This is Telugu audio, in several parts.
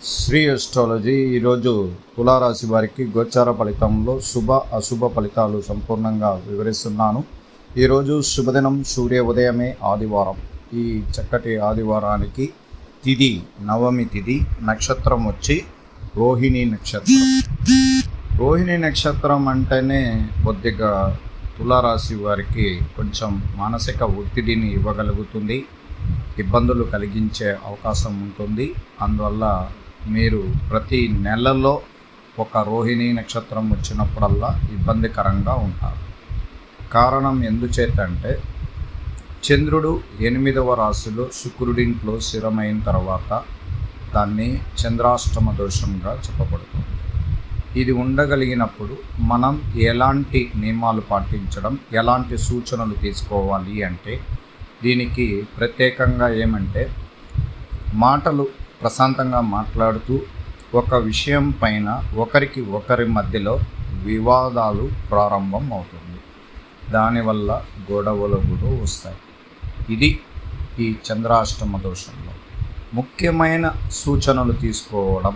శ్రీ అస్ట్రాలజీ ఈరోజు తులారాశి వారికి గోచార ఫలితంలో శుభ అశుభ ఫలితాలు సంపూర్ణంగా వివరిస్తున్నాను. ఈరోజు శుభదినం, సూర్య ఉదయమే, ఆదివారం. ఈ చక్కటి ఆదివారానికి తిథి నవమి తిథి, నక్షత్రం వచ్చి రోహిణి నక్షత్రం. రోహిణి నక్షత్రం అంటేనే కొద్దిగా తులారాశి వారికి కొంచెం మానసిక ఒత్తిడిని ఇవ్వగలుగుతుంది, ఇబ్బందులు కలిగించే అవకాశం ఉంటుంది. అందువల్ల మీరు ప్రతి నెలలో ఒక రోహిణి నక్షత్రం వచ్చినప్పుడల్లా ఇబ్బందికరంగా ఉంటారు. కారణం ఎందుచేతంటే చంద్రుడు 8వ రాశిలో శుక్రుడింట్లో స్థిరమైన తర్వాత దాన్ని చంద్రాష్టమ దోషంగా చెప్పబడుతుంది. ఇది ఉండగలిగినప్పుడు మనం ఎలాంటి నియమాలు పాటించడం, ఎలాంటి సూచనలు తీసుకోవాలి అంటే దీనికి ప్రత్యేకంగా ఏమంటే మాటలు ప్రశాంతంగా మాట్లాడుతూ ఒక విషయం పైన ఒకరి మధ్యలో వివాదాలు ప్రారంభం అవుతుంది. దానివల్ల గొడవలు కూడా వస్తాయి. ఇది ఈ చంద్రాష్టమ దోషంలో ముఖ్యమైన సూచనలు తీసుకోవడం.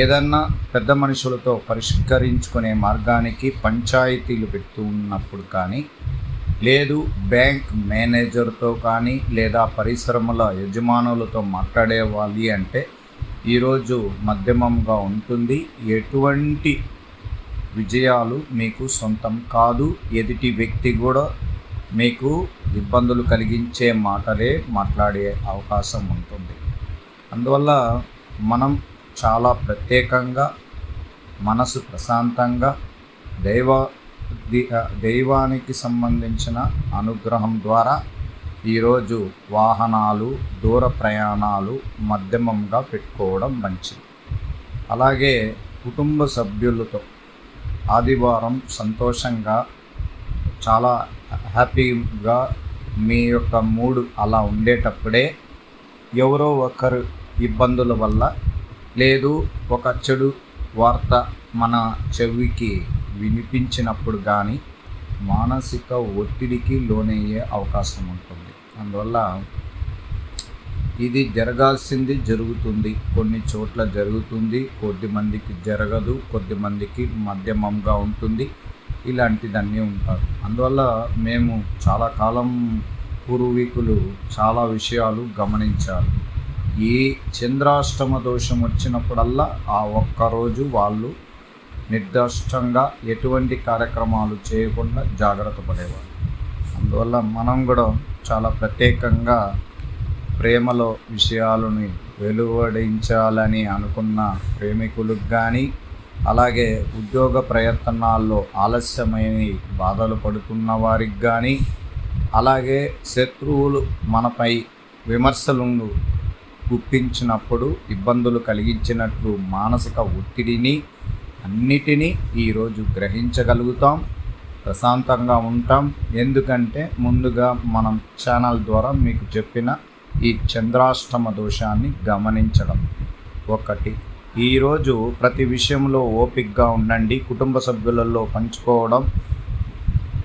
ఏదన్నా పెద్ద మనుషులతో పరిష్కరించుకునే మార్గానికి పంచాయతీలు పెడుతూ ఉన్నప్పుడు కానీ, లేదు బ్యాంక్ మేనేజర్తో కానీ, లేదా పరిశ్రమల యజమానులతో మాట్లాడేవాలి అంటే ఈరోజు మధ్యమంగా ఉంటుంది. ఎటువంటి విజయాలు మీకు సొంతం కాదు. ఎదుటి వ్యక్తి కూడా మీకు ఇబ్బందులు కలిగించే మాటలే మాట్లాడే అవకాశం ఉంటుంది. అందువల్ల మనం చాలా ప్రత్యేకంగా, మనసు ప్రశాంతంగా, దైవానికి సంబంధించిన అనుగ్రహం ద్వారా ఈరోజు వాహనాలు, దూర ప్రయాణాలు మధ్యమంగా పెట్టుకోవడం మంచిది. అలాగే కుటుంబ సభ్యులతో ఆదివారం సంతోషంగా, చాలా హ్యాపీగా మీ యొక్క మూడ్ అలా ఉండేటప్పుడే ఎవరో ఒకరు ఇబ్బందుల వల్ల, లేదు ఒక చెడు వార్త మన చెవికి వినిపించినప్పుడు కానీ మానసిక ఒత్తిడికి లోనయ్యే అవకాశం ఉంటుంది. అందువల్ల ఇది జరగాల్సింది జరుగుతుంది. కొన్ని చోట్ల జరుగుతుంది, కొద్దిమందికి జరగదు, కొద్దిమందికి మధ్యమంగా ఉంటుంది. ఇలాంటిదన్నీ ఉంటారు. అందువల్ల మేము చాలా కాలం పూర్వీకులు చాలా విషయాలు గమనించారు. ఈ చంద్రాష్టమ దోషం వచ్చినప్పుడల్లా ఆ ఒక్కరోజు వాళ్ళు నిర్దిష్టంగా ఎటువంటి కార్యక్రమాలు చేయకుండా జాగ్రత్త పడేవారు. అందువల్ల మనం కూడా చాలా ప్రత్యేకంగా ప్రేమలో విషయాలను వెలువడించాలని అనుకున్న ప్రేమికులకు కానీ, అలాగే ఉద్యోగ ప్రయత్నాల్లో ఆలస్యమైన బాధలు పడుతున్న వారికి కానీ, అలాగే శత్రువులు మనపై విమర్శలను గుప్పించినప్పుడు ఇబ్బందులు కలిగించినట్లు మానసిక ఒత్తిడిని అన్నిటినీ ఈరోజు గ్రహించగలుగుతాం, ప్రశాంతంగా ఉంటాం. ఎందుకంటే ముందుగా మనం ఛానల్ ద్వారా మీకు చెప్పిన ఈ చంద్రాష్టమ దోషాన్ని గమనించడం ఒకటి. ఈరోజు ప్రతి విషయంలో ఓపికగా ఉండండి. కుటుంబ సభ్యులలో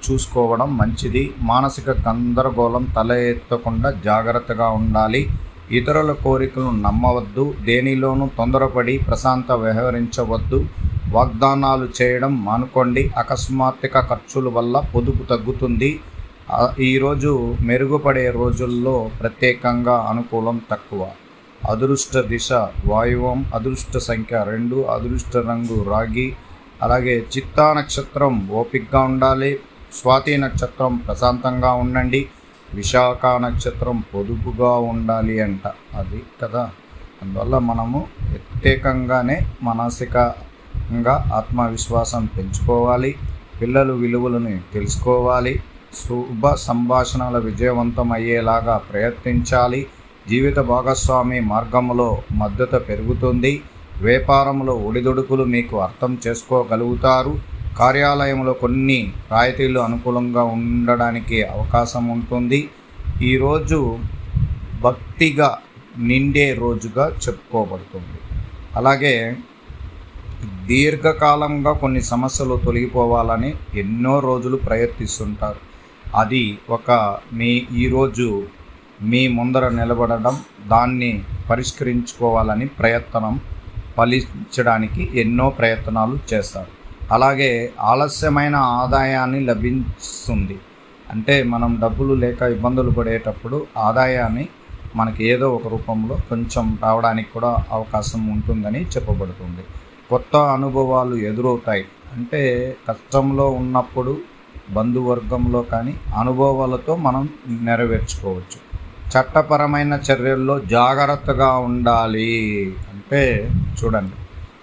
చూసుకోవడం మంచిది. మానసిక గందరగోళం తల ఎత్తకుండా జాగ్రత్తగా ఉండాలి. ఇతరుల కోరికలను నమ్మవద్దు. దేనిలోనూ తొందరపడి ప్రశాంత వ్యవహరించవద్దు. వాగ్దానాలు చేయడం మానుకోండి. అకస్మాత్తుగా ఖర్చుల వల్ల పొదుపు తగ్గుతుంది. ఈరోజు మెరుగుపడే రోజుల్లో ప్రత్యేకంగా అనుకూలం తక్కువ. అదృష్ట దిశ వాయువం, అదృష్ట సంఖ్య 2, అదృష్ట రంగు రాగి. అలాగే చిత్తా నక్షత్రం ఓపికగా ఉండాలి. స్వాతి నక్షత్రం ప్రశాంతంగా ఉండండి. విశాఖ నక్షత్రం పొదుపుగా ఉండాలి అంట, అది కదా. అందువల్ల మనము ప్రత్యేకంగానే మానసికంగా ఆత్మవిశ్వాసం పెంచుకోవాలి. పిల్లలు విలువలను తెలుసుకోవాలి. శుభ సంభాషణల విజయవంతం అయ్యేలాగా ప్రయత్నించాలి. జీవిత భాగస్వామి మార్గంలో మద్దతు పెరుగుతుంది. వ్యాపారంలో ఒడిదుడుకులు మీకు అర్థం చేసుకోగలుగుతారు. కార్యాలయంలో కొన్ని రాయితీలు అనుకూలంగా ఉండడానికి అవకాశం ఉంటుంది. ఈరోజు భక్తిగా నిండే రోజుగా చెప్పుకోబడుతుంది. అలాగే దీర్ఘకాలంగా కొన్ని సమస్యలు తొలగిపోవాలని ఎన్నో రోజులు ప్రయత్నిస్తుంటారు. అది ఈరోజు మీ ముందర నిలబడడం, దాన్ని పరిష్కరించుకోవాలని ప్రయత్నం ఫలించడానికి ఎన్నో ప్రయత్నాలు చేస్తారు. అలాగే ఆలస్యమైన ఆదాయాన్ని లభిస్తుంది. అంటే మనం డబ్బులు లేక ఇబ్బందులు పడేటప్పుడు ఆదాయాన్ని మనకి ఏదో ఒక రూపంలో కొంచెం రావడానికి కూడా అవకాశం ఉంటుందని చెప్పబడుతుంది. కొత్త అనుభవాలు ఎదురవుతాయి. అంటే కష్టంలో ఉన్నప్పుడు బంధువర్గంలో కానీ అనుభవాలతో మనం నెరవేర్చుకోవచ్చు. చట్టపరమైన చర్యల్లో జాగ్రత్తగా ఉండాలి. అంటే చూడండి,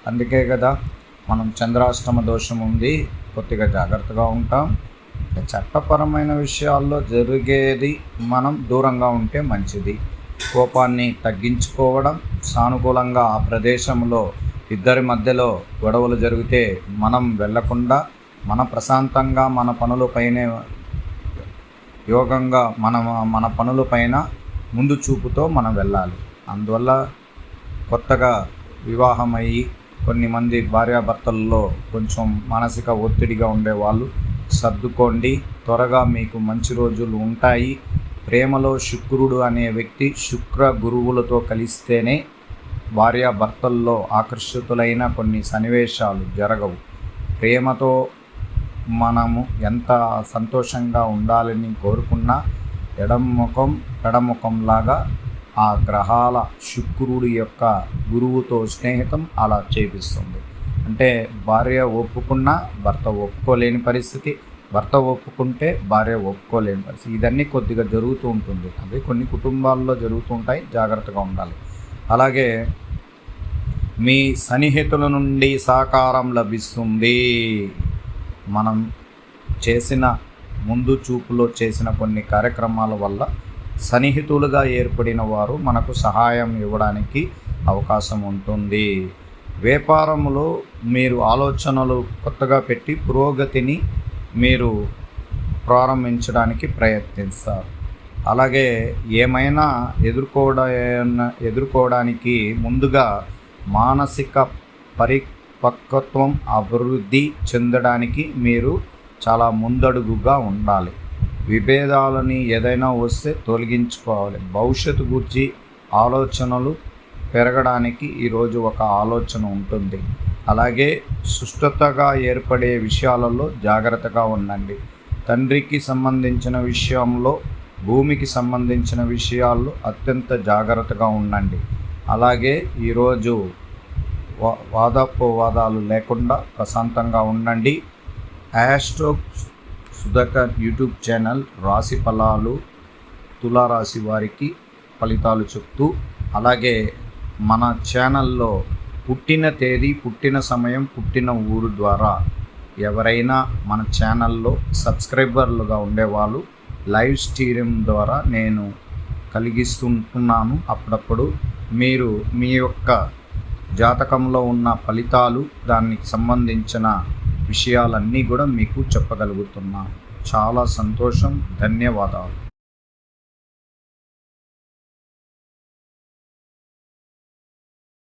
అందుకే కదా మనం చంద్రాష్టమ దోషం ఉంది, కొద్దిగా జాగ్రత్తగా ఉంటాం. చట్టపరమైన విషయాల్లో జరిగేది మనం దూరంగా ఉంటే మంచిది. కోపాన్ని తగ్గించుకోవడం, సానుకూలంగా ఆ ప్రదేశంలో ఇద్దరి మధ్యలో గొడవలు జరిగితే మనం వెళ్లకుండా మన ప్రశాంతంగా మన పనులపైనే యోగంగా మన పనులపైన ముందు చూపుతో మనం వెళ్ళాలి. అందువల్ల కొత్తగా వివాహమయ్యి కొన్ని మంది భార్యాభర్తల్లో కొంచెం మానసిక ఒత్తిడిగా ఉండేవాళ్ళు సర్దుకోండి. త్వరగా మీకు మంచి రోజులు ఉంటాయి. ప్రేమలో శుక్రుడు అనే వ్యక్తి శుక్ర గురువులతో కలిస్తేనే భార్యాభర్తల్లో ఆకర్షితులైన కొన్ని సన్నివేశాలు జరగవు. ప్రేమతో మనము ఎంత సంతోషంగా ఉండాలని కోరుకున్నా ఎడముఖంలాగా ఆ గ్రహాల శుక్రుడి యొక్క గురువుతో స్నేహితం అలా చేపిస్తుంది. అంటే భార్య ఒప్పుకున్నా భర్త ఒప్పుకోలేని పరిస్థితి, భర్త ఒప్పుకుంటే భార్య ఒప్పుకోలేని పరిస్థితి. ఇదన్నీ కొద్దిగా జరుగుతూ ఉంటుంది. అవి కొన్ని కుటుంబాల్లో జరుగుతూ ఉంటాయి. జాగ్రత్తగా ఉండాలి. అలాగే మీ సన్నిహితుల నుండి సహకారం లభిస్తుంది. మనం చేసిన ముందు చూపులో చేసిన కొన్ని కార్యక్రమాల వల్ల సన్నిహితులుగా ఏర్పడిన వారు మనకు సహాయం ఇవ్వడానికి అవకాశం ఉంటుంది. వ్యాపారంలో మీరు ఆలోచనలు కొత్తగా పెట్టి పురోగతిని మీరు ప్రారంభించడానికి ప్రయత్నిస్తారు. అలాగే ఏమైనా ఎదుర్కోవడానికి ముందుగా మానసిక పరిపక్వత్వం అభివృద్ధి చెందడానికి మీరు చాలా ముందడుగుగా ఉండాలి. విభేదాలని ఏదైనా వస్తే తొలగించుకోవాలి. భవిష్యత్తు గురించి ఆలోచనలు పెరగడానికి ఈరోజు ఒక ఆలోచన ఉంటుంది. అలాగే సుష్టతగా ఏర్పడే విషయాలలో జాగ్రత్తగా ఉండండి. తండ్రికి సంబంధించిన విషయంలో, భూమికి సంబంధించిన విషయాల్లో అత్యంత జాగ్రత్తగా ఉండండి. అలాగే ఈరోజు వాదాలు లేకుండా ప్రశాంతంగా ఉండండి. ఆస్ట్రో సుధాకర్ యూట్యూబ్ ఛానల్ రాశి ఫలాలు తులారాశి వారికి ఫలితాలు చెప్తూ, అలాగే మన ఛానల్లో పుట్టిన తేదీ, పుట్టిన సమయం, పుట్టిన ఊరు ద్వారా ఎవరైనా మన ఛానల్లో సబ్స్క్రైబర్లుగా ఉండేవాళ్ళు లైవ్ స్ట్రీమ్ ద్వారా నేను కలిగిస్తుంటున్నాను. అప్పుడప్పుడు మీరు మీ యొక్క జాతకంలో ఉన్న ఫలితాలు, దానికి సంబంధించిన విషయాలన్నీ కూడా మీకు చెప్పగలుగుతున్నాను. చాలా సంతోషం. ధన్యవాదాలు.